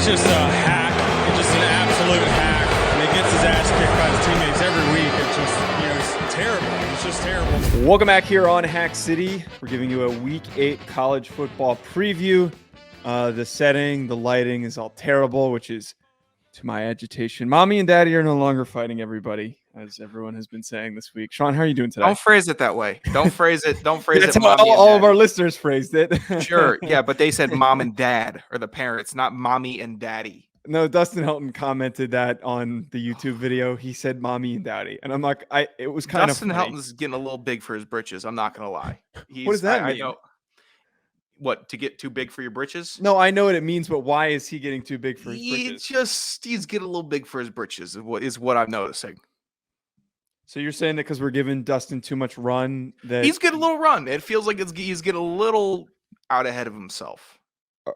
just a hack. He's just an absolute hack. And he gets his ass kicked by his teammates every week. It's just, it's terrible. It's just terrible. Welcome back here on Hack City. We're giving you a Week 8 college football preview. The setting, the lighting is all terrible, which is to my agitation. Mommy and Daddy are no longer fighting everybody, as everyone has been saying this week. Sean, how are you doing today? Don't phrase it that way. Don't phrase it. Don't phrase That's it. how all of our listeners phrased it. Sure. Yeah, but they said mom and dad or the parents, not mommy and daddy. No, Dustin Helton commented that on the YouTube video. He said mommy and daddy. And I'm like, it was kind Dustin of funny. Helton's getting a little big for his britches. I'm not going to lie. What does that mean? I know. What, to get too big for your britches? No, I know what it means, but why is he getting too big for his britches? He's getting a little big for his britches is what I'm noticing. So you're saying that because we're giving Dustin too much run that He's getting a little run. It feels like he's getting a little out ahead of himself.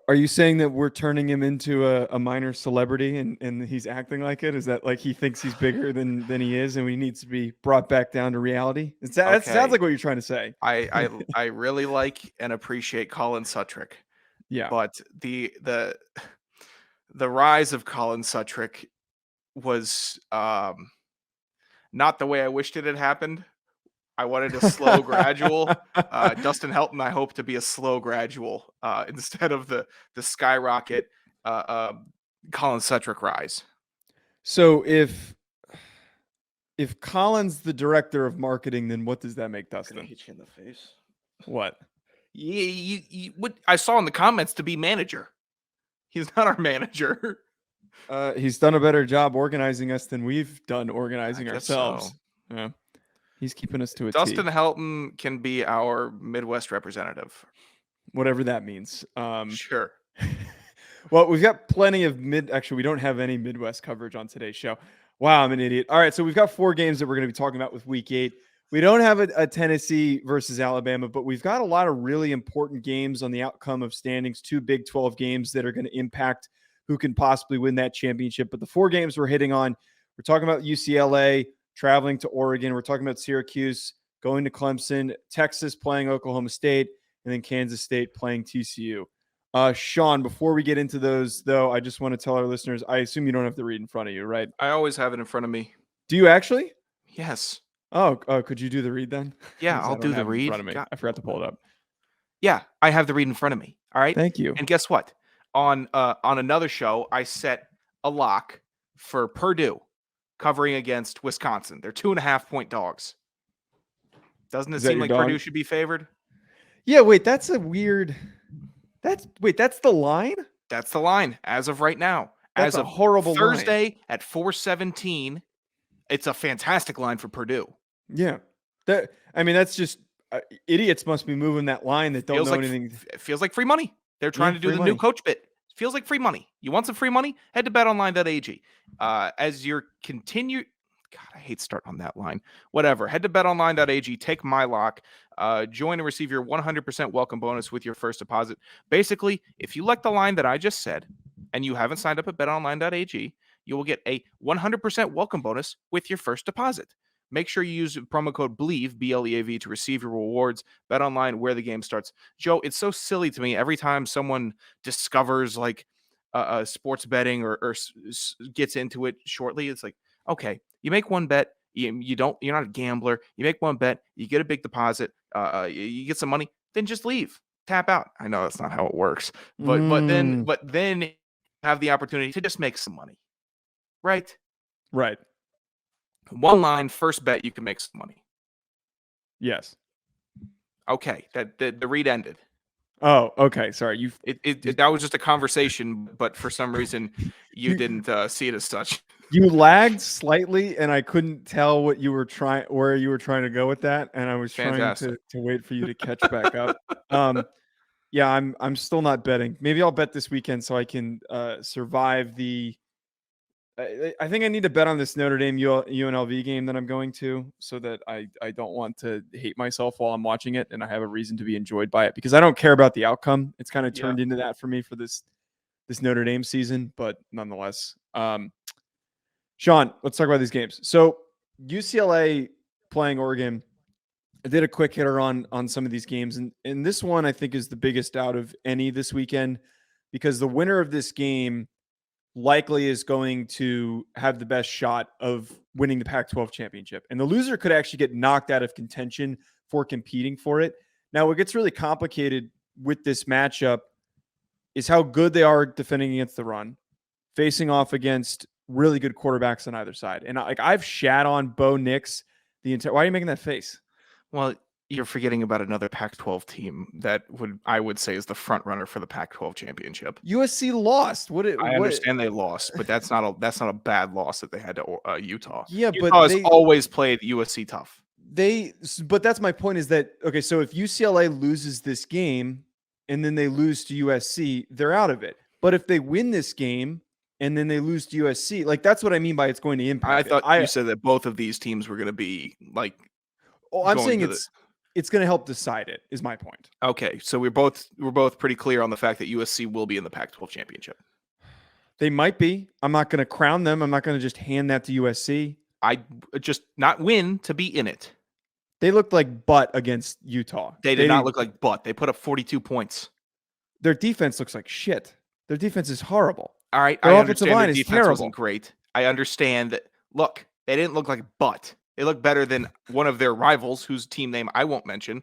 Are you saying that we're turning him into a minor celebrity and he's acting like it? Is that like he thinks he's bigger than he is and he needs to be brought back down to reality? That sounds like what you're trying to say. I really like and appreciate Colin Sutrick. Yeah. But the rise of Colin Sutrick was not the way I wished it had happened. I wanted a slow gradual. Dustin Helton, I hope to be a slow gradual instead of the skyrocket Colin Sutrick rise. So if Colin's the director of marketing, then what does that make Dustin? Can I hit you in the face? What? What I saw in the comments to be manager. He's not our manager. He's done a better job organizing us than we've done organizing ourselves. So. Yeah. He's keeping us to a Dustin T. Helton can be our Midwest representative. Whatever that means. Sure. Well, we've got plenty of actually, we don't have any Midwest coverage on today's show. Wow, I'm an idiot. All right, so we've got 4 games that we're going to be talking about with Week 8. We don't have a Tennessee versus Alabama, but we've got a lot of really important games on the outcome of standings, 2 Big 12 games that are going to impact who can possibly win that championship. But the 4 games we're hitting on, we're talking about UCLA traveling to Oregon. We're talking about Syracuse going to Clemson, Texas playing Oklahoma State, and then Kansas State playing TCU. Sean, before we get into those, though, I just want to tell our listeners, I assume you don't have to read in front of you, right? I always have it in front of me. Do you actually? Yes. Oh, could you do the read then? Yeah, I'll do the read. In front of me. I forgot to pull it up. Yeah, I have the read in front of me. All right. Thank you. And guess what? On another show, I set a lock for Purdue covering against Wisconsin. They're 2.5-point dogs. Doesn't it seem like Purdue should be favored? Yeah, wait, that's a weird. That's the line? That's the line as of right now. That's as a of horrible Thursday line. At 4:17, it's a fantastic line for Purdue. Yeah. That's just idiots must be moving that line that don't know anything. It feels like free money. They're trying to do the new coach bit. It feels like free money. You want some free money? Head to betonline.ag. As you're God, I hate starting on that line. Whatever. Head to betonline.ag. Take my lock. Join and receive your 100% welcome bonus with your first deposit. Basically, if you like the line that I just said and you haven't signed up at betonline.ag, you will get a 100% welcome bonus with your first deposit. Make sure you use promo code BLEAV, B-L-E-A-V, to receive your rewards. Bet online where the game starts. Joe, it's so silly to me every time someone discovers like sports betting or gets into it shortly. It's like, okay, you make one bet, you're not a gambler. You make one bet, you get a big deposit, you get some money, then just leave, tap out. I know that's not how it works, but then have the opportunity to just make some money, right? Right. One line, first bet, you can make some money. Yes. Okay, that the read ended. Oh, okay. Sorry, that was just a conversation, but for some reason you didn't see it as such. You lagged slightly, and I couldn't tell where you were trying to go with that, and I was trying to wait for you to catch back up. Yeah, I'm still not betting. Maybe I'll bet this weekend so I can survive the. I think I need to bet on this Notre Dame UNLV game that I'm going to, so that I don't want to hate myself while I'm watching it, and I have a reason to be enjoyed by it, because I don't care about the outcome. It's kind of turned into that for me for this Notre Dame season, but nonetheless. Sean, let's talk about these games. So UCLA playing Oregon. I did a quick hitter on some of these games, and this one I think is the biggest out of any this weekend, because the winner of this game likely is going to have the best shot of winning the Pac-12 championship. And the loser could actually get knocked out of contention for competing for it. Now, what gets really complicated with this matchup is how good they are defending against the run, facing off against really good quarterbacks on either side. And I've shat on Bo Nix the entire. Why are you making that face? Well, you're forgetting about another Pac-12 team that I would say is the front runner for the Pac-12 championship. USC lost. I understand they lost, but that's not a bad loss that they had to Utah. Yeah, Utah but has always played USC tough. But that's my point is that, okay, so if UCLA loses this game and then they lose to USC, they're out of it. But if they win this game and then they lose to USC, like that's what I mean by it's going to impact. I thought you said that both of these teams were going to be like. Oh, I'm saying it's going to help decide it. Is my point. Okay, so we're both pretty clear on the fact that USC will be in the Pac-12 championship. They might be. I'm not going to crown them. I'm not going to just hand that to USC. I just not win to be in it. They looked like butt against Utah. They did not look like butt. They put up 42 points. Their defense looks like shit. Their defense is horrible. All right, their offensive line is terrible. Wasn't great. I understand that. Look, they didn't look like butt. They look better than one of their rivals, whose team name I won't mention.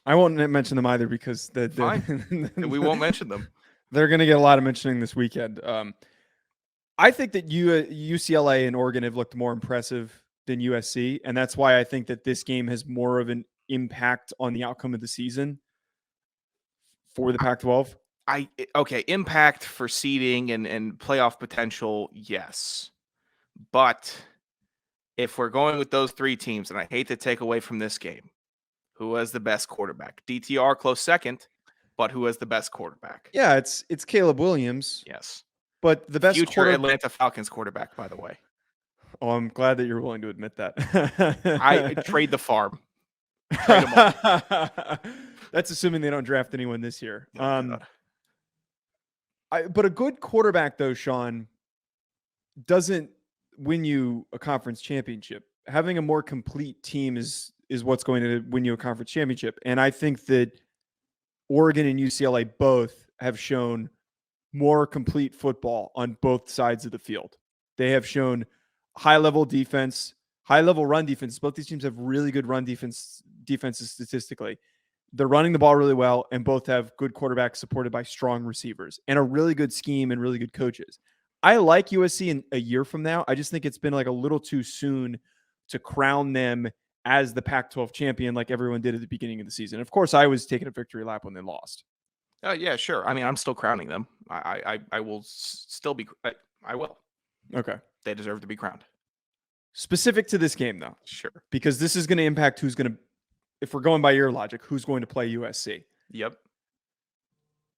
I won't mention them either because fine. We won't mention them. They're going to get a lot of mentioning this weekend. I think that UCLA and Oregon have looked more impressive than USC, and that's why I think that this game has more of an impact on the outcome of the season for the Pac-12. Impact for seeding and playoff potential, yes. But if we're going with those three teams, and I hate to take away from this game, who has the best quarterback? DTR close second, but who has the best quarterback? Yeah, it's Caleb Williams. Yes. But the best future Atlanta Falcons quarterback, by the way. Oh, I'm glad that you're willing to admit that. I trade the farm. Trade them all. That's assuming they don't draft anyone this year. Oh, but a good quarterback, though, Sean, doesn't win you a conference championship. Having a more complete team is what's going to win you a conference championship. And I think that Oregon and UCLA both have shown more complete football on both sides of the field. They have shown high-level defense, high-level run defense. Both these teams have really good run defenses statistically. They're running the ball really well, and both have good quarterbacks supported by strong receivers and a really good scheme and really good coaches. I like USC in a year from now. I just think it's been like a little too soon to crown them as the Pac-12 champion like everyone did at the beginning of the season. Of course, I was taking a victory lap when they lost. Yeah, sure. I mean, I'm still crowning them. I will still be. I will. Okay. They deserve to be crowned. Specific to this game, though. Sure. Because this is going to impact who's going to, if we're going by your logic, who's going to play USC. Yep.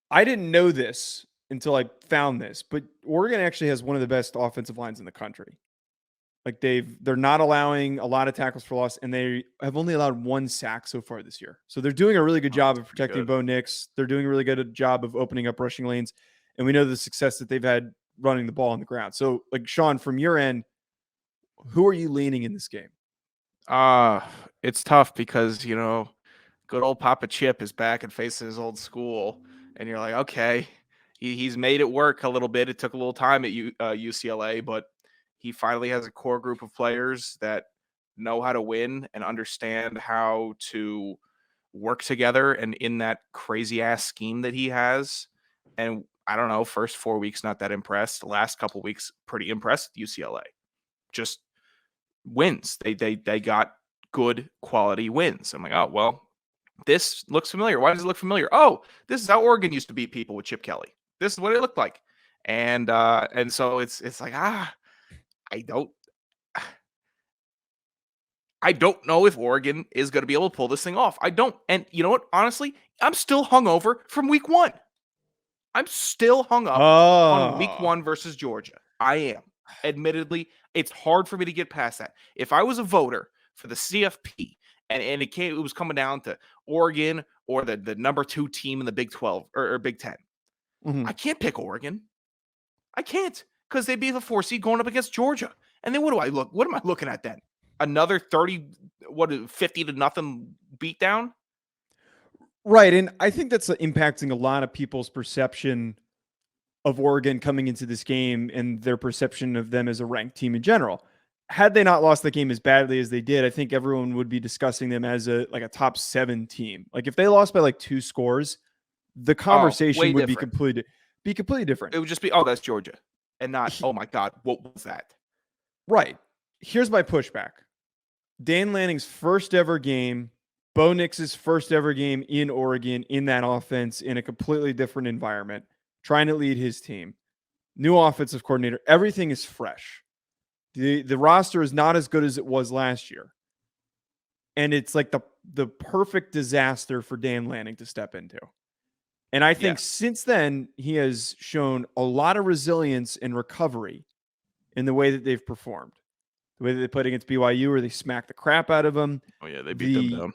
I didn't know this until I found this, but Oregon actually has one of the best offensive lines in the country. Like they're not allowing a lot of tackles for loss, and they have only allowed one sack so far this year. So they're doing a really good job of protecting Bo Nix. They're doing a really good job of opening up rushing lanes, and we know the success that they've had running the ball on the ground. So, like Sean, from your end, who are you leaning in this game? It's tough because good old Papa Chip is back and facing his old school, and you're like, okay, he's made it work a little bit. It took a little time at UCLA, but he finally has a core group of players that know how to win and understand how to work together and in that crazy ass scheme that he has. And I don't know, first 4 weeks, not that impressed. The last couple weeks, pretty impressed with UCLA. Just wins. They got good quality wins. I'm like, oh, well, this looks familiar. Why does it look familiar? Oh, this is how Oregon used to beat people with Chip Kelly. This is what it looked like. And so it's like, I don't know if Oregon is going to be able to pull this thing off. I don't. And you know what? Honestly, I'm still hungover from week one. I'm still hung up on week one versus Georgia. I am. Admittedly, it's hard for me to get past that. If I was a voter for the CFP and it was coming down to Oregon or the number 2 team in the Big 12 or Big 10, I can't pick Oregon. I can't because they'd be the 4 seed going up against Georgia. And then what am I looking at then? Another 50-0 beatdown? Right. And I think that's impacting a lot of people's perception of Oregon coming into this game and their perception of them as a ranked team in general. Had they not lost the game as badly as they did, I think everyone would be discussing them as a top 7 team. Like if they lost by like 2 scores, the conversation would be completely different. It would just be, oh, that's Georgia, and not, oh my God, what was that? Right. Here's my pushback. Dan Lanning's first ever game, Bo Nix's first ever game in Oregon in that offense in a completely different environment, trying to lead his team. New offensive coordinator. Everything is fresh. The roster is not as good as it was last year. And it's like the perfect disaster for Dan Lanning to step into. And I think since then, he has shown a lot of resilience and recovery in the way that they've performed. The way that they played against BYU, where they smacked the crap out of them. Oh, yeah, they beat them down.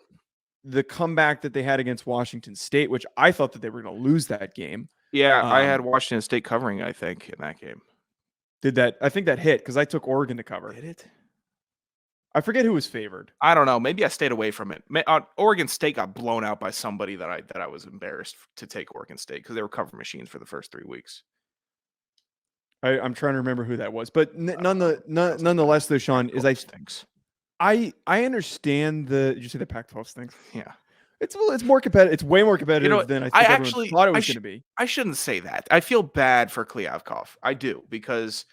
The comeback that they had against Washington State, which I thought that they were going to lose that game. Yeah, I had Washington State covering, I think, in that game. I think that hit because I took Oregon to cover. Did it? I forget who was favored. I don't know. Maybe I stayed away from it. Oregon State got blown out by somebody that I was embarrassed to take Oregon State because they were cover machines for the first 3 weeks. I'm trying to remember who that was, but nonetheless, though, Sean, I understand the. Did you say the Pac-12 stinks? Yeah, it's more competitive. It's way more competitive than I think everyone thought it was going to be. I shouldn't say that. I feel bad for Kliavkoff. I do, because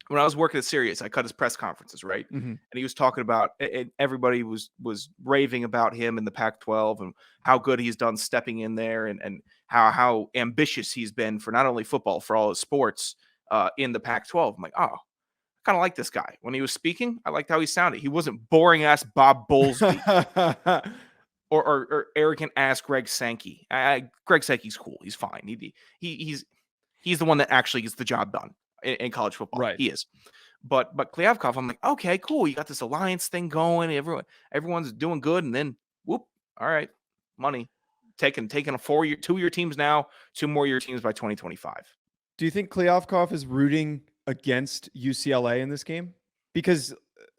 when I was working at Sirius, I cut his press conferences, right? Mm-hmm. And he was talking about everybody was raving about him in the Pac-12 and how good he's done stepping in there and how ambitious he's been for not only football, for all his sports in the Pac-12. I'm like, oh, I kind of like this guy. When he was speaking, I liked how he sounded. He wasn't boring ass Bob Bowlesby or arrogant ass Greg Sankey. Greg Sankey's cool. He's fine. He's the one that actually gets the job done in college football. Right. He is. But Kliavkoff, I'm like, okay, cool. You got this alliance thing going. Everyone's doing good. And then whoop. All right. Money. Taking a 2-year teams now, 2 more year teams by 2025. Do you think Kliavkoff is rooting against UCLA in this game? Because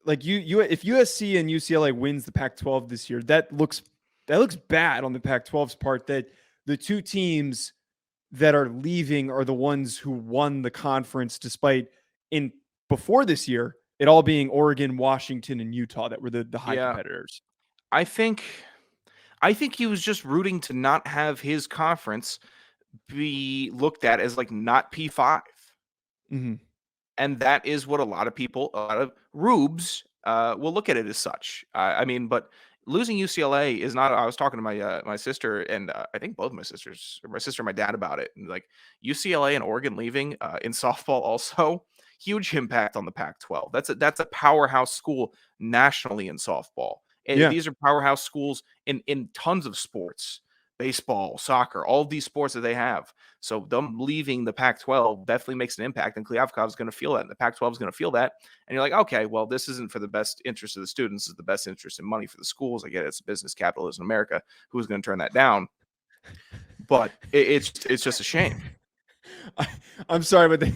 like if USC and UCLA wins the Pac-12 this year, that looks bad on the Pac-12's part, that the 2 teams that are leaving are the ones who won the conference, despite before this year, it all being Oregon, Washington, and Utah that were the high competitors. I think he was just rooting to not have his conference be looked at as like not P5. Mm-hmm. And that is what a lot of rubes will look at it as such. But losing UCLA is not. I was talking to my sister and I think both my sisters, or my sister and my dad, about it. And like UCLA and Oregon leaving in softball also huge impact on the Pac-12. That's a powerhouse school nationally in softball. And these are powerhouse schools in tons of sports, baseball, soccer, all of these sports that they have. So them leaving the Pac-12 definitely makes an impact, and Kliavkoff is going to feel that, and the Pac-12 is going to feel that. And you're like, okay, well, this isn't for the best interest of the students. It's the best interest in money for the schools. I get it. It's business capitalism in America. Who's going to turn that down? But it's just a shame. I'm sorry, but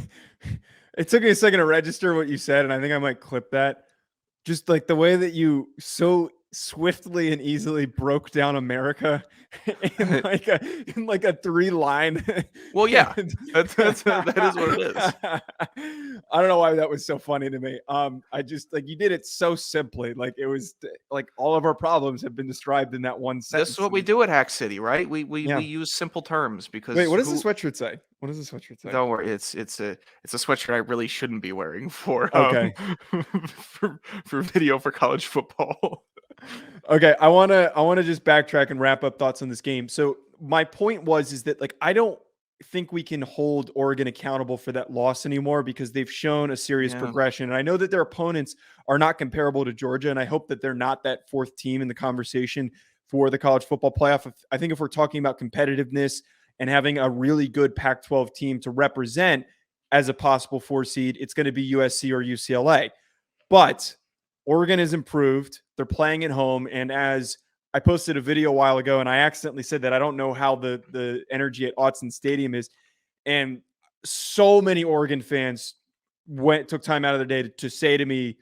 it took me a second to register what you said, and I think I might clip that. Just like the way that you so swiftly and easily broke down America in like a 3-line. Well, yeah, that is what it is. I don't know why that was so funny to me. I just you did it so simply. Like it was like all of our problems have been described in that one sentence. That's what we do at Hack City, right? We use simple terms because. Wait, what does the sweatshirt say? What does the sweatshirt say? Don't worry, it's a sweatshirt I really shouldn't be wearing for for video for college football. Okay, I want to just backtrack and wrap up thoughts on this game. So my point is that I don't think we can hold Oregon accountable for that loss anymore, because they've shown a serious progression. And I know that their opponents are not comparable to Georgia, and I hope that they're not that 4th team in the conversation for the college football playoff. I think if we're talking about competitiveness and having a really good Pac-12 team to represent as a possible 4 seed, it's going to be USC or UCLA. But Oregon has improved. They're playing at home. And as I posted a video a while ago, and I accidentally said that I don't know how the energy at Autzen Stadium is. And so many Oregon fans took time out of their day to say to me,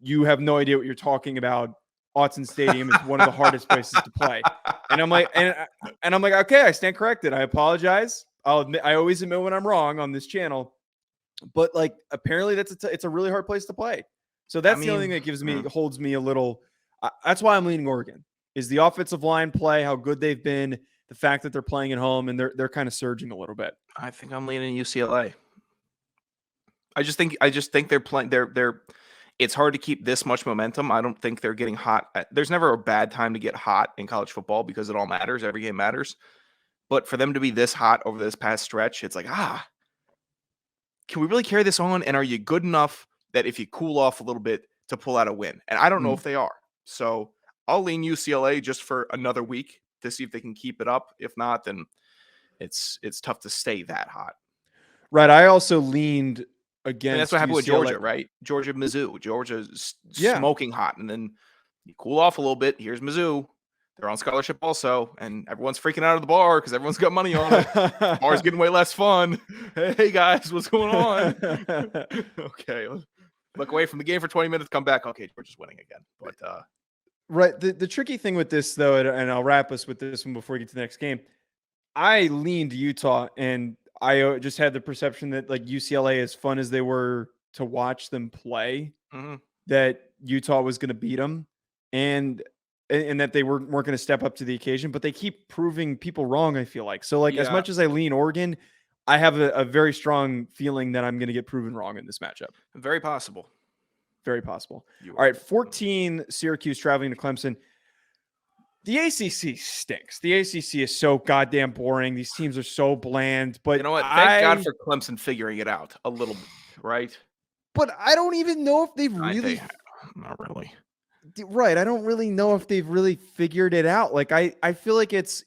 you have no idea what you're talking about. Autzen Stadium is one of the hardest places to play. And I'm like, okay, I stand corrected. I apologize. I always admit when I'm wrong on this channel, but like apparently it's a really hard place to play. So that's the only thing that holds me a little. That's why I'm leaning Oregon. Is the offensive line play, how good they've been, the fact that they're playing at home and they're kind of surging a little bit. I think I'm leaning UCLA. I just think they're playing. It's hard to keep this much momentum. I don't think they're getting hot. There's never a bad time to get hot in college football because it all matters. Every game matters. But for them to be this hot over this past stretch, it's like, can we really carry this on? And are you good enough that if you cool off a little bit to pull out a win? And I don't know if they are. So I'll lean UCLA just for another week to see if they can keep it up. If not, then it's tough to stay that hot. Right. I also leaned against. And that's what happened with Georgia, right? Georgia, Mizzou. Georgia's smoking hot, and then you cool off a little bit. Here's Mizzou. They're on scholarship also, and everyone's freaking out of the bar because everyone's got money on it. The bar's getting way less fun. Hey guys, what's going on? Okay, look away from the game for 20 minutes. Come back. Okay, Georgia's winning again. But right. The tricky thing with this, though, and I'll wrap us with this one before we get to the next game. I leaned Utah, and I just had the perception that like UCLA, as fun as they were to watch them play, that Utah was going to beat them, and that they weren't going to step up to the occasion. But they keep proving people wrong, I feel like. So, like, as much as I lean Oregon, I have a very strong feeling that I'm going to get proven wrong in this matchup. Very possible. Very possible. All right, 14 Syracuse traveling to Clemson. The ACC stinks. The ACC is so goddamn boring. These teams are so bland. But you know what? Thank God for Clemson figuring it out a little bit, right? But I don't even know if they've really. Not really. Right. I don't really know if they've really figured it out. Like I feel like it's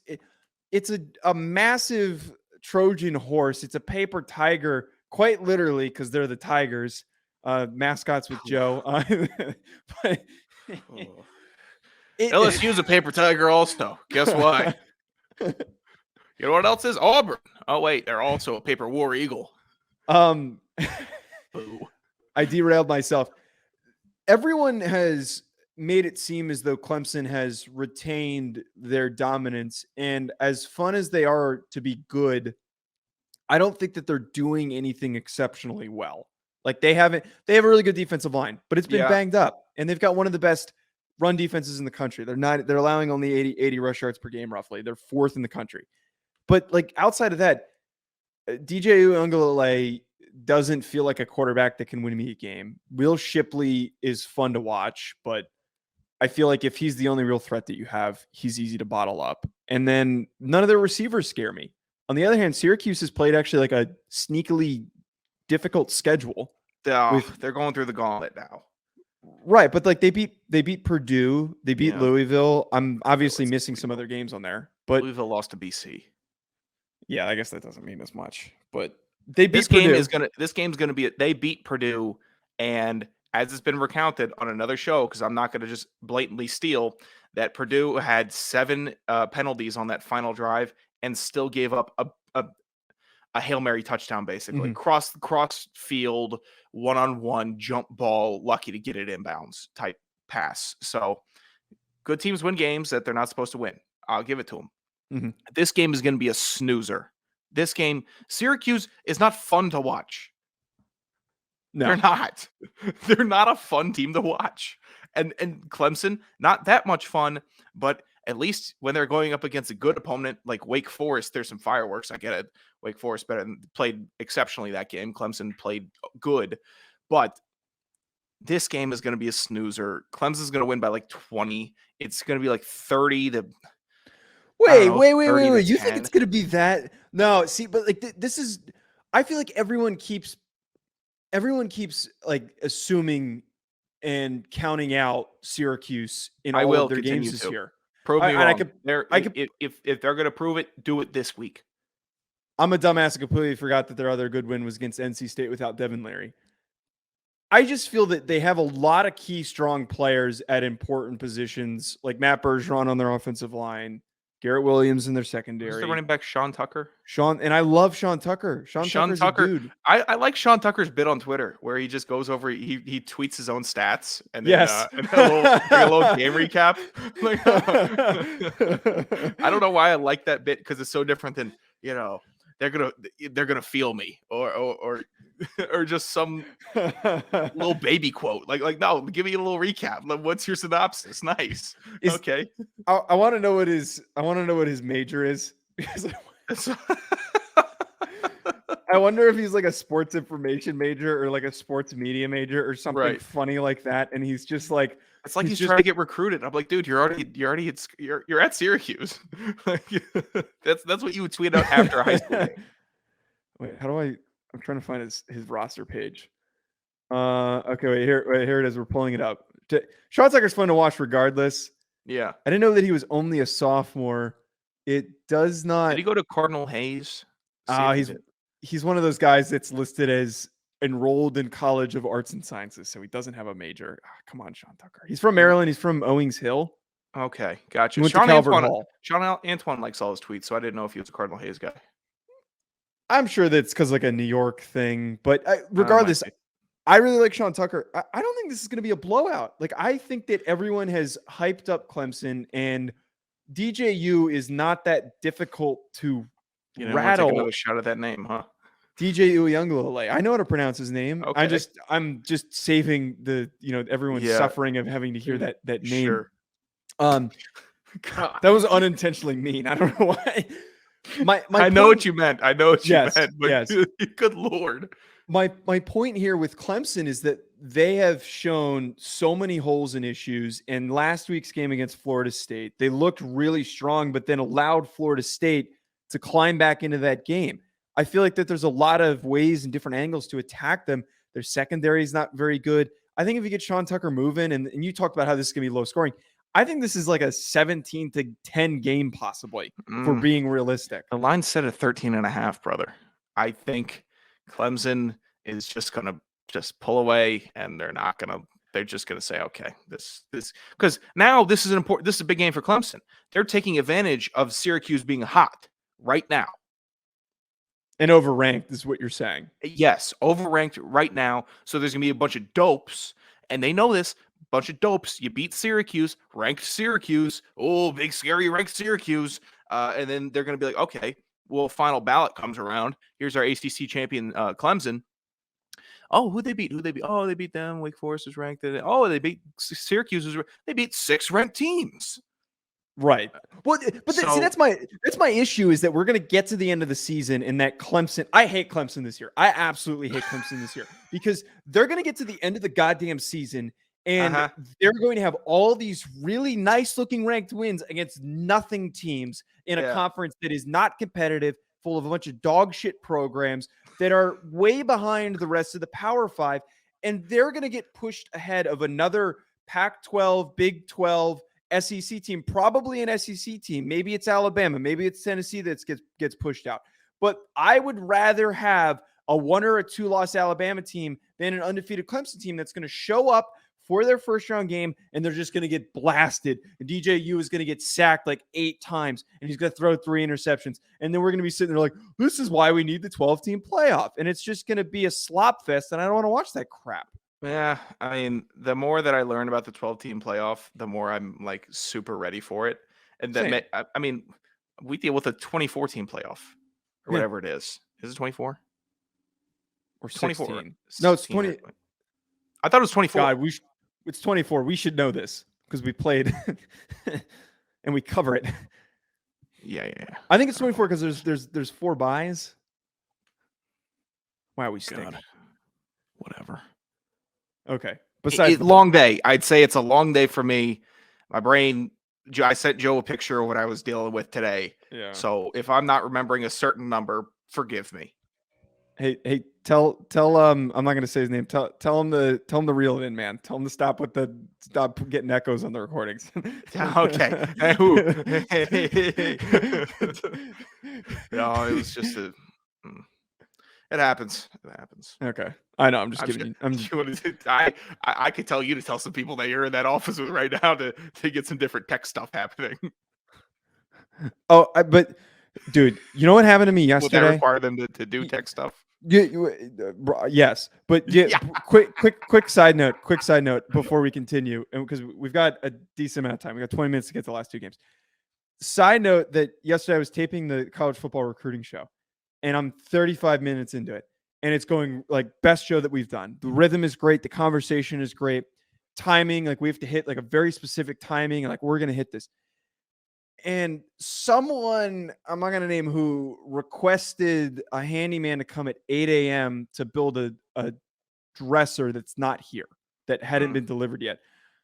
a massive Trojan horse. It's a paper tiger, quite literally, because they're the Tigers, mascots with Joe. But LSU's a paper tiger also. Guess why? You know what else is? Auburn. Oh, wait. They're also a paper war eagle. I derailed myself. Everyone has made it seem as though Clemson has retained their dominance. And as fun as they are to be good, I don't think that they're doing anything exceptionally well. Like they have a really good defensive line, but it's been banged up. And they've got one of the best run defenses in the country. They're allowing only 80 rush yards per game, roughly. They're fourth in the country. But like outside of that, DJ Uiagalelei doesn't feel like a quarterback that can win me a game. Will Shipley is fun to watch, but I feel like if he's the only real threat that you have, he's easy to bottle up. And then none of their receivers scare me. On the other hand, Syracuse has played actually like a sneakily difficult schedule. They're going through the gauntlet now. Right, but like they beat Purdue, they beat Louisville. I'm obviously missing some other games on there, but Louisville lost to BC. Yeah, I guess that doesn't mean as much, but they beat this Purdue. This game's gonna be. They beat Purdue, and as it's been recounted on another show, because I'm not gonna just blatantly steal that Purdue had 7 penalties on that final drive and still gave up a Hail Mary touchdown, basically cross field, 1-on-1 jump ball, lucky to get it inbounds type pass. So good teams win games that they're not supposed to win. I'll give it to them. This game is going to be a snoozer. This game, Syracuse is not fun to watch. No. They're not. They're not a fun team to watch. And Clemson, not that much fun, but at least when they're going up against a good opponent like Wake Forest, there's some fireworks. I get it. Wake Forest played exceptionally that game. Clemson played good. But this game is going to be a snoozer. Clemson's going to win by like 20. It's going to be like 30 to... Wait. You think it's going to be that? No, see, but like this is... I feel like everyone keeps like assuming and counting out Syracuse in all of their games this year. Prove me wrong. If they're going to prove it, do it this week. I'm a dumbass. I completely forgot that their other good win was against NC State without Devin Leary. I just feel that they have a lot of key strong players at important positions, like Matt Bergeron on their offensive line, Garrett Williams in their secondary. Who's the running back? Sean Tucker. And I love Sean Tucker. Sean Tucker, dude. I like Sean Tucker's bit on Twitter where he just goes over. He tweets his own stats and then, and a little game recap. Like, I don't know why I like that bit because it's so different than they're gonna feel me, or just some little baby quote. Like no, give me a little recap. Like, what's your synopsis? Nice. Okay. I want to know what his major is because I wonder if he's like a sports information major or like a sports media major or something funny like that. And he's just like, it's like he's trying to get recruited. I'm like, dude, you're at Syracuse. Like, that's what you would tweet out after a high school game. Wait, I'm trying to find his roster page. Okay, wait, here it is. We're pulling it up. Sean Tucker's fun to watch regardless. Yeah. I didn't know that he was only a sophomore. It does not. Did he go to Cardinal Hayes? He's one of those guys that's listed as enrolled in College of Arts and Sciences, so he doesn't have a major. Come on, Sean Tucker. He's from Maryland. He's from Owings Hill. Okay, gotcha. Sean Antoine likes all his tweets, so I didn't know if he was a Cardinal Hayes guy. I'm sure that's because like a New York thing, but regardless, I really like Sean Tucker. I don't think this is going to be a blowout. Like, I think that everyone has hyped up Clemson, and DJU is not that difficult to rattle. Take another shot at that name, huh? DJ Uyunglele. I know how to pronounce his name. Okay. I'm just saving the everyone's suffering of having to hear that name. Sure. God. That was unintentionally mean. I don't know why. I know what you meant. I know what you meant. But yes. Good Lord. My point here with Clemson is that they have shown so many holes and issues. In last week's game against Florida State, they looked really strong, but then allowed Florida State to climb back into that game. I feel like that there's a lot of ways and different angles to attack them. Their secondary is not very good. I think if you get Sean Tucker moving, and you talked about how this is going to be low scoring, I think this is like a 17-10 game possibly for being realistic. The line's set at 13.5, brother. I think Clemson is just going to just pull away, and they're just going to say, okay, this, because now this is a big game for Clemson. They're taking advantage of Syracuse being hot right now. And overranked is what you're saying. Yes, overranked right now. So there's going to be a bunch of dopes, and they know this. Bunch of dopes. You beat Syracuse, ranked Syracuse. Oh, big scary ranked Syracuse. And then they're going to be like, okay, well, final ballot comes around. Here's our ACC champion, Clemson. Oh, who'd they beat? Oh, they beat them. Wake Forest is ranked. Oh, they beat Syracuse. They beat 6 ranked teams. Right. Well, but see, that's my issue is that we're going to get to the end of the season and that Clemson. I hate Clemson this year. I absolutely hate Clemson this year because they're going to get to the end of the goddamn season and they're going to have all these really nice looking ranked wins against nothing teams in a conference that is not competitive, full of a bunch of dog shit programs that are way behind the rest of the Power Five, and they're going to get pushed ahead of another Pac-12, Big 12. SEC team, probably an SEC team. Maybe it's Alabama. Maybe it's Tennessee that gets pushed out. But I would rather have a 1 or a 2 loss Alabama team than an undefeated Clemson team that's going to show up for their first round game and they're just going to get blasted. And DJU is going to get sacked like 8 times and he's going to throw 3 interceptions. And then we're going to be sitting there like, this is why we need the 12-team playoff. And it's just going to be a slop fest. And I don't want to watch that crap. Yeah, I mean, the more that I learn about the 12-team playoff, the more I'm like super ready for it. And that I mean, we deal with a 24-team playoff or whatever it is. Is it 24? Or 24? 16. No, it's 20. I thought it was 24. God, it's 24. We should know this because we played and we cover it. Yeah. I think it's 24 because there's 4 buys. Wow, we stink. Whatever. Okay. Besides long day. I'd say it's a long day for me. My brain, I sent Joe a picture of what I was dealing with today. Yeah. So if I'm not remembering a certain number, forgive me. Hey, tell I'm not gonna say his name. Tell him to reel it in, man. Tell him to stop getting echoes on the recordings. Okay. No, it was just it happens. Okay. I know. I'm just kidding. I could tell you to tell some people that you're in that office with right now to get some different tech stuff happening. Oh, but dude, you know what happened to me yesterday? Would that require them to do tech stuff? Yes, but quick side note before we continue, and because we've got a decent amount of time, we got 20 minutes to get the last 2 games. Side note that yesterday I was taping the college football recruiting show, and I'm 35 minutes into it, and it's going like best show that we've done. The rhythm is great. The conversation is great. Timing, like we have to hit like a very specific timing, and like we're going to hit this. And someone, I'm not going to name who, requested a handyman to come at 8 a.m. to build a dresser that's not here, that hadn't been delivered yet.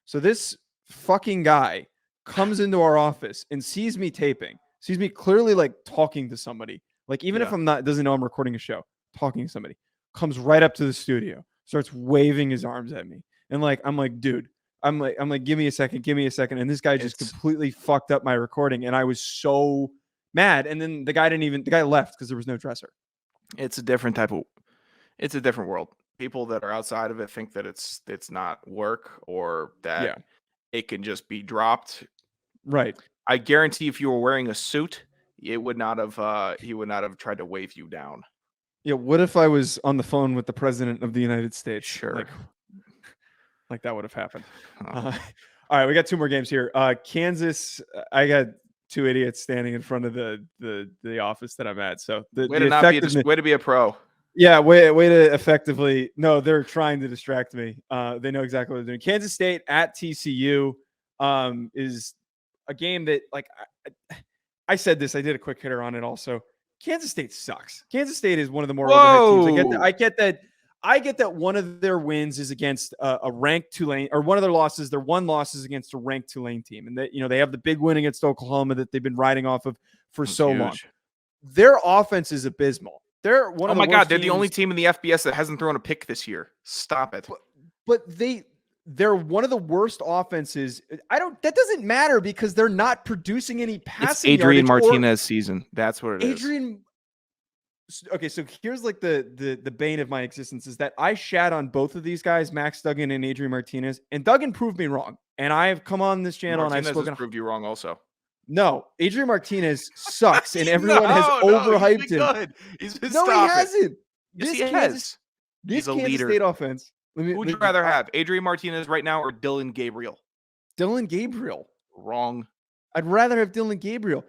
So this fucking guy comes into our office and sees me taping, sees me clearly like talking to somebody. Like even if I'm not, doesn't know I'm recording a show, talking to somebody, comes right up to the studio, starts waving his arms at me. And like, I'm like, dude, I'm like, give me a second. And this guy just completely fucked up my recording. And I was so mad. And then the guy left because there was no dresser. It's a different world. People that are outside of it think that it's not work, or that it can just be dropped. Right. I guarantee if you were wearing a suit, he would not have tried to wave you down. Yeah. What if I was on the phone with the president of the United States? Sure. Like that would have happened. All right, we got 2 more games here. Kansas, I got 2 idiots standing in front of the office that I'm at. So way to be a pro. Yeah, way to effectively. No, they're trying to distract me. They know exactly what they're doing. Kansas State at TCU is a game that, like, I said this. I did a quick hitter on it also. Kansas State sucks. Kansas State is one of the more overhyped teams. I get that one of their wins is against a ranked Tulane, or one of their losses. Their one loss is against a ranked Tulane team, and that they have the big win against Oklahoma that they've been riding off of for so long. Their offense is abysmal. They're one of the worst God, they're teams. The only team in the FBS that hasn't thrown a pick this year. Stop it. But they're one of the worst offenses. That doesn't matter because they're not producing any passing. It's Adrian Martinez season. That's what it is. Okay, so here's like the bane of my existence is that I shat on both of these guys, Max Duggan and Adrian Martinez, and Duggan proved me wrong. And I have come on this channel Martinez and I've spoken. Has proved you wrong also. No, Adrian Martinez sucks, and everyone has overhyped him. Good. He hasn't. Yes, he has. This Kansas State offense. Who would you rather have, Adrian Martinez right now or Dylan Gabriel? Dylan Gabriel. Wrong. I'd rather have Dylan Gabriel.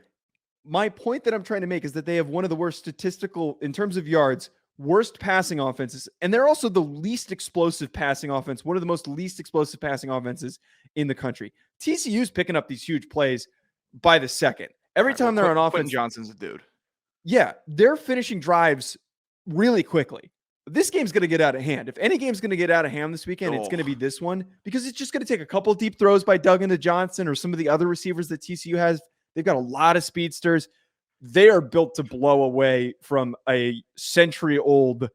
My point that I'm trying to make is that they have one of the worst statistical, in terms of yards, worst passing offenses, and they're also the least explosive passing offense, one of the most least explosive passing offenses in the country. TCU's picking up these huge plays by the second. Every time they're on offense. Quentin Johnson's a dude. Yeah, they're finishing drives really quickly. This game's going to get out of hand. If any game's going to get out of hand this weekend, it's going to be this one, because it's just going to take a couple deep throws by Duggan to Johnson or some of the other receivers that TCU has. They've got a lot of speedsters. They are built to blow away from a century-old,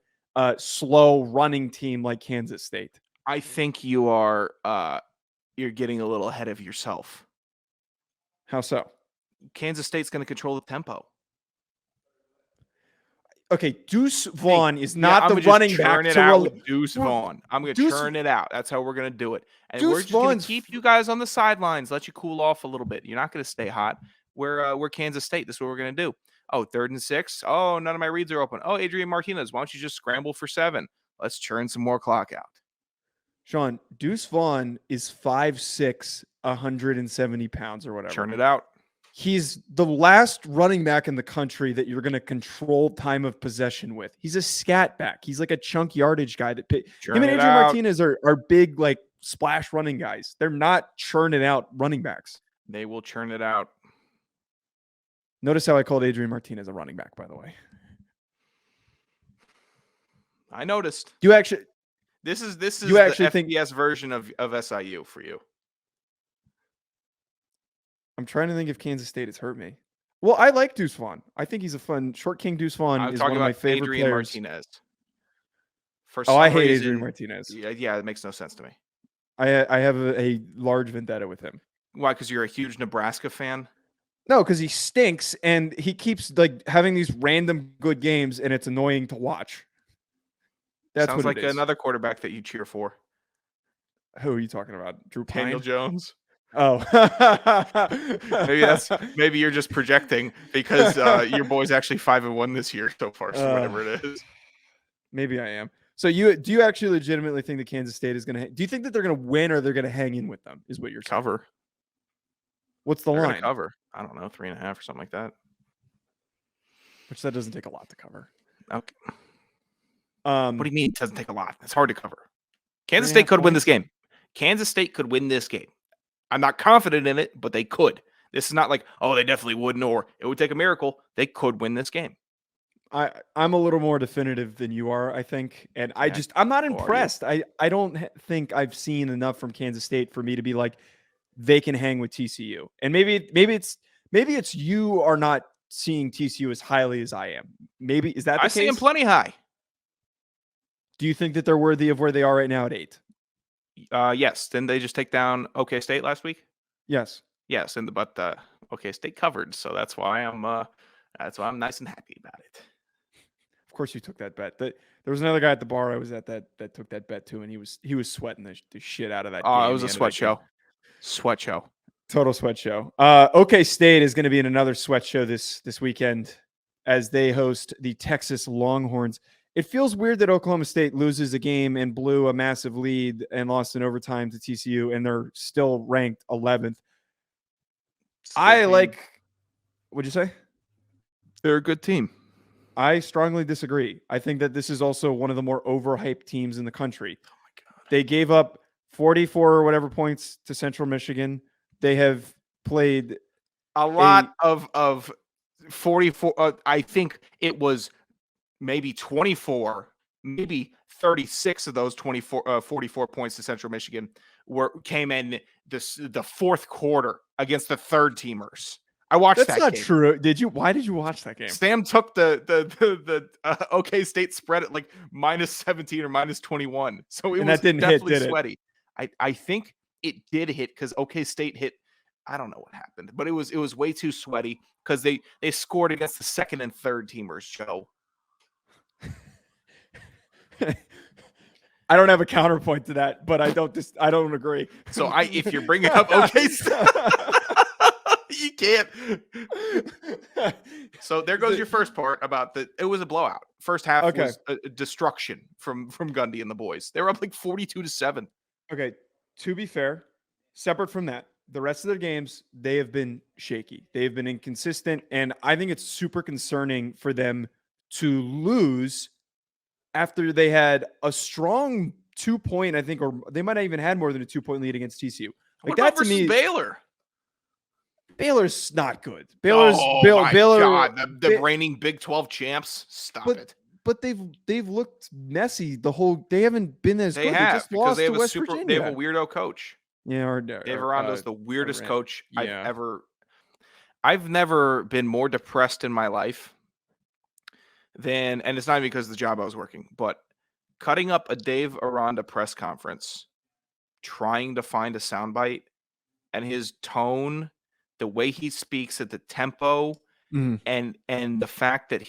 slow running team like Kansas State. I think you are you're getting a little ahead of yourself. How so? Kansas State's going to control the tempo. Okay, Deuce Vaughn is not the running back. Deuce Vaughn. I'm going to churn it out. That's how we're going to do it. And we're just going to keep you guys on the sidelines, let you cool off a little bit. You're not going to stay hot. We're Kansas State. This is what we're going to do. Oh, 3rd and 6. Oh, none of my reads are open. Oh, Adrian Martinez, why don't you just scramble for 7? Let's churn some more clock out. Sean, Deuce Vaughn is 5'6", 170 pounds or whatever. Churn it out. He's the last running back in the country that you're going to control time of possession with. He's a scat back. He's like a chunk yardage guy that him and Adrian Martinez are big, like splash running guys. They're not churning out running backs. They will churn it out. Notice how I called Adrian Martinez a running back, by the way. I noticed. You actually, this is the FBS version of SIU for you. I'm trying to think if Kansas State has hurt me. Well, I like Deuce Vaughn. I think he's a fun short king. Deuce Vaughn is one of my favorite Adrian players. Martinez. I hate Adrian Martinez. Yeah, it makes no sense to me. I have a large vendetta with him. Why? Because you're a huge Nebraska fan? No, because he stinks and he keeps like having these random good games, and it's annoying to watch. That's Sounds what like another quarterback that you cheer for. Who are you talking about? Drew Pine? Daniel Jones. Oh, maybe you're just projecting because your boy's actually 5-1 this year so far. So whatever it is, maybe I am. So do you actually legitimately think that Kansas State is going to? Do you think that they're going to win or they're going to hang in with them? Is what you're saying? Cover. What's the line? Cover. I don't know, 3.5 or something like that. which that doesn't take a lot to cover. Okay. What do you mean it doesn't take a lot? It's hard to cover. Kansas State 3.5 could win points. this game. Kansas State could win this game. I'm not confident in it, but they could. This is not like, oh, they definitely wouldn't, or it would take a miracle. They could win this game. I'm a little more definitive than you are, I think. And I'm not impressed. I don't think I've seen enough from Kansas State for me to be like, they can hang with TCU. And maybe it's you are not seeing TCU as highly as I am. Maybe is that the case? I see them plenty high. Do you think that they're worthy of where they are right now at 8? Yes. Didn't they just take down OK State last week? Yes. Yes, but OK State covered, so that's why I'm nice and happy about it. Of course, you took that bet. There was another guy at the bar I was at that took that bet too, and he was sweating the shit out of that. Oh, it was a sweat show. Sweat show. Total sweat show. OK State is going to be in another sweat show this weekend as they host the Texas Longhorns. It feels weird that Oklahoma State loses a game and blew a massive lead and lost in overtime to TCU, and they're still ranked 11th. What'd you say? They're a good team. I strongly disagree. I think that this is also one of the more overhyped teams in the country. Oh my God. They gave up 44 or whatever points to Central Michigan. They have played a lot of 44. I think it was maybe 24, maybe 36 of those 44 points to Central Michigan came in the fourth quarter against the third teamers. I watched that game. That's not true. Did you? Why did you watch that game? Sam took the OK State spread at like -17 or -21. So it was definitely sweaty. I think it did hit because OK State hit. I don't know what happened, but it was way too sweaty because they scored against the second and third teamers, Joe. I don't have a counterpoint to that, but I don't agree. So if you're bringing up OK State, you can't. So there goes your first part about it was a blowout. First half was a destruction from Gundy and the boys. They were up like 42-7. Okay, to be fair, separate from that, the rest of their games, they have been shaky. They have been inconsistent, and I think it's super concerning for them to lose after they had a strong 2-point, I think, or they might have even had more than a 2-point lead against TCU. Like that to me, Baylor. Baylor's not good. Baylor, God, the reigning Big 12 champs. Stop it. But they've looked messy the whole. They haven't been as good. They just lost to West Virginia. They have a weirdo coach. Yeah, Dave Aranda's the weirdest coach I've never been more depressed in my life than, and it's not even because of the job I was working, but cutting up a Dave Aranda press conference, trying to find a soundbite, and his tone, the way he speaks at the tempo, and the fact that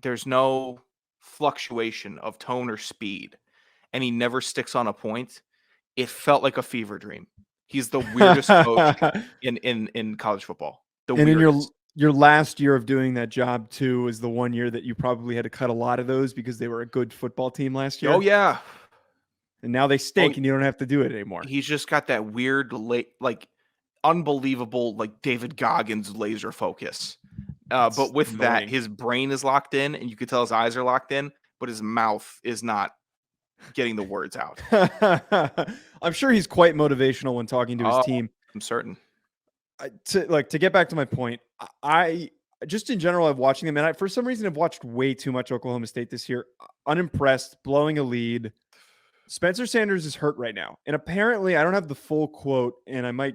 there's no fluctuation of tone or speed, and he never sticks on a point. It felt like a fever dream. He's the weirdest coach in college football. And in your last year of doing that job too is the one year that you probably had to cut a lot of those because they were a good football team last year. Oh yeah. And now they stink and you don't have to do it anymore. He's just got that weird, unbelievable, David Goggins laser focus. But with that, his brain is locked in and you could tell his eyes are locked in, but his mouth is not getting the words out. I'm sure he's quite motivational when talking to his team. I'm certain. To get back to my point, I just in general, I've watching them, and I for some reason have watched way too much Oklahoma State this year. Unimpressed, blowing a lead. Spencer Sanders is hurt right now, and apparently I don't have the full quote, and I'm not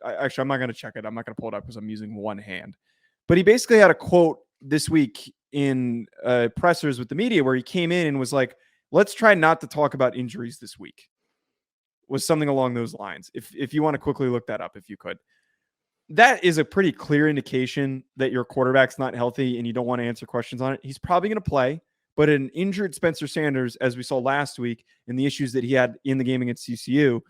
going to check it. I'm not going to pull it up because I'm using one hand. But he basically had a quote this week in pressers with the media where he came in and was like, "Let's try not to talk about injuries this week." Was something along those lines. If you want to quickly look that up, if you could. That is a pretty clear indication that your quarterback's not healthy and you don't want to answer questions on it. He's probably going to play, but an injured Spencer Sanders, as we saw last week in the issues that he had in the game against TCU,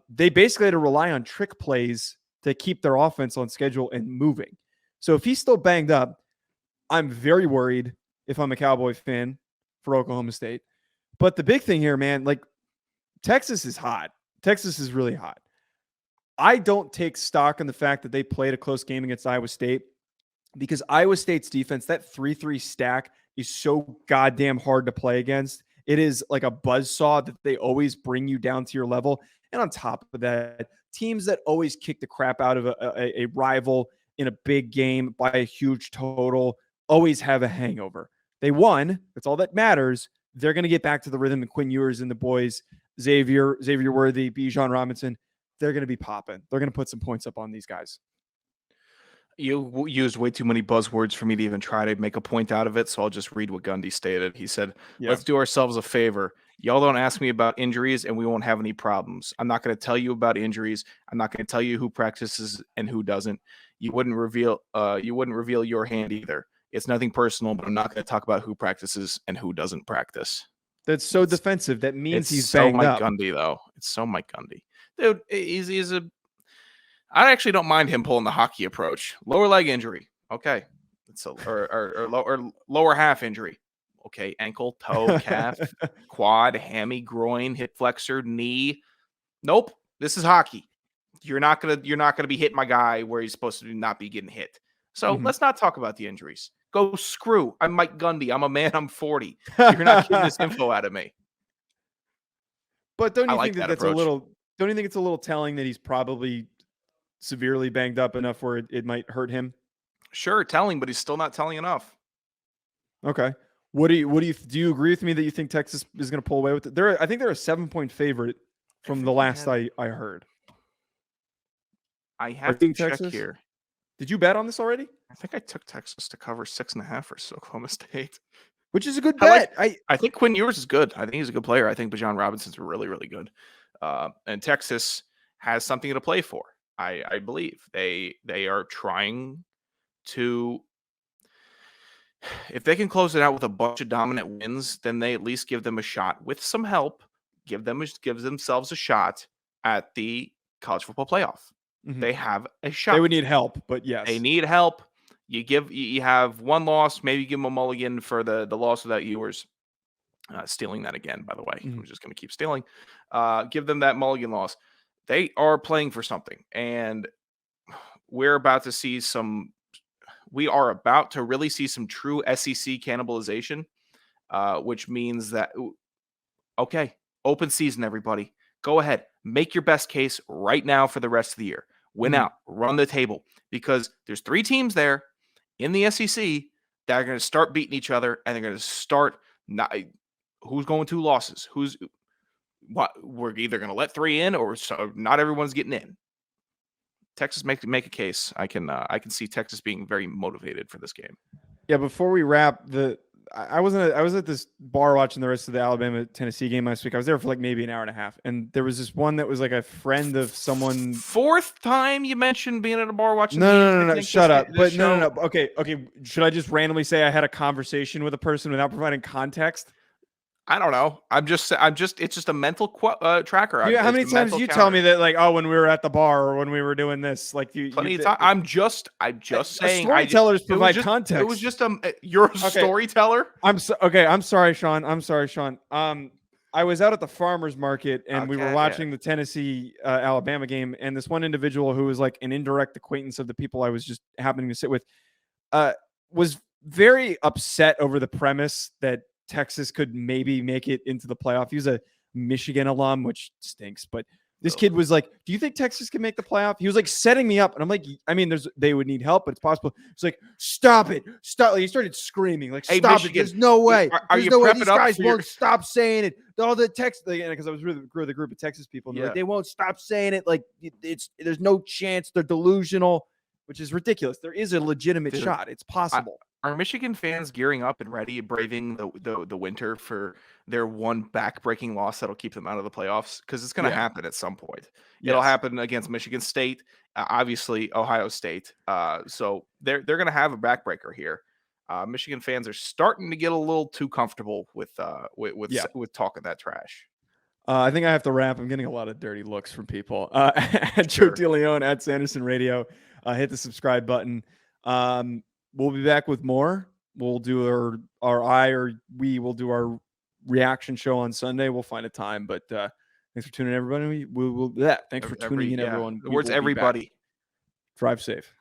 they basically had to rely on trick plays to keep their offense on schedule and moving. So if he's still banged up, I'm very worried if I'm a Cowboy fan for Oklahoma State. But the big thing here, man, Texas is hot. Texas is really hot. I don't take stock in the fact that they played a close game against Iowa State. because Iowa State's defense, that 3-3 stack is so goddamn hard to play against. It is like a buzzsaw that they always bring you down to your level. And on top of that, teams that always kick the crap out of a rival in a big game by a huge total always have a hangover. They won. That's all that matters. They're going to get back to the rhythm, and Quinn Ewers and the boys, Xavier Worthy, Bijan Robinson, they're going to be popping. They're going to put some points up on these guys. You used way too many buzzwords for me to even try to make a point out of it, so I'll just read what Gundy stated. He said, let's do ourselves a favor. Y'all don't ask me about injuries, and we won't have any problems. I'm not going to tell you about injuries. I'm not going to tell you who practices and who doesn't. You wouldn't reveal your hand either. It's nothing personal, but I'm not going to talk about who practices and who doesn't practice. That's so defensive. That means he's so banged Mike up. Gundy, though. It's so Mike Gundy. Dude, I actually don't mind him pulling the hockey approach. Lower leg injury. Okay. Or lower half injury. Okay. Ankle, toe, calf, quad, hammy, groin, hip flexor, knee. Nope. This is hockey. You're not gonna be hitting my guy where he's supposed to not be getting hit. So let's not talk about the injuries. Go screw. I'm Mike Gundy. I'm a man. I'm 40. You're not getting this info out of me. But don't you think that's approach. Don't you think it's a little telling that he's probably severely banged up enough where it might hurt him? Sure, telling, but he's still not telling enough. Okay. Do you agree with me that you think Texas is going to pull away with it? I think they're a 7-point favorite from the last I heard. I have to check Texas? here. Did you bet on this already? I think I took Texas to cover 6.5 for Oklahoma State, which is a good bet. I think Quinn Ewers is good. I think he's a good player. I think Bijan Robinson's really, really good. And Texas has something to play for. I believe they are trying to. If they can close it out with a bunch of dominant wins, then they at least give them a shot with some help. Give themselves a shot at the college football playoff. Mm-hmm. They have a shot. They would need help, but yes, they need help. You have one loss, maybe give them a mulligan for the loss without Ewers. Stealing that again, by the way. I'm just going to keep stealing. Give them that mulligan loss. They are playing for something, and we're about to see some. We are about to really see some true SEC cannibalization, which means that okay, open season, everybody. Go ahead, make your best case right now for the rest of the year. Win out, run the table, because there's 3 teams there in the SEC that are going to start beating each other, and they're going to start who's going 2 losses, we're either going to let 3 in, or not everyone's getting in. Texas make a case. I can see Texas being very motivated for this game. Yeah, before we wrap, I was at this bar watching the rest of the Alabama-Tennessee game last week. I was there for like maybe an hour and a half, and there was this one that was like a friend of someone. 4th time you mentioned being at a bar watching. No. Shut up. But no. Okay. Should I just randomly say I had a conversation with a person without providing context? I don't know. It's just a mental tracker. Yeah, how many times you tell me that, like, oh, when we were at the bar or when we were doing this, like I'm just saying. Storytellers provide context. It was just you're a storyteller. I'm sorry, Sean. I was out at the farmer's market and we were watching the Tennessee Alabama game, and this one individual who was like an indirect acquaintance of the people I was just happening to sit with was very upset over the premise that Texas could maybe make it into the playoff. He was a Michigan alum, which stinks, but this kid was like, do you think Texas can make the playoff? He was like setting me up, and I'm like, I mean, they would need help, but it's possible. It's like, stop it. Like, he started screaming, like, stop Michigan, it. There's no way. There's no way these guys won't stop saying it. All the Texas, because I was with a group of Texas people, and like, they won't stop saying it. Like, there's no chance. They're delusional, which is ridiculous. There is a legitimate shot. It's possible. Are Michigan fans gearing up and ready, braving the winter for their one back-breaking loss that'll keep them out of the playoffs? Because it's going to happen at some point. Yes. It'll happen against Michigan State, obviously Ohio State. So they're going to have a backbreaker here. Michigan fans are starting to get a little too comfortable with talking that trash. I think I have to wrap. I'm getting a lot of dirty looks from people. At Joe DeLeone, at Sanderson Radio. Hit the subscribe button. We'll be back with more. We'll do we will do our reaction show on Sunday. We'll find a time, but thanks for tuning in, everybody. Thanks for tuning in, everyone. The words everybody. Drive safe.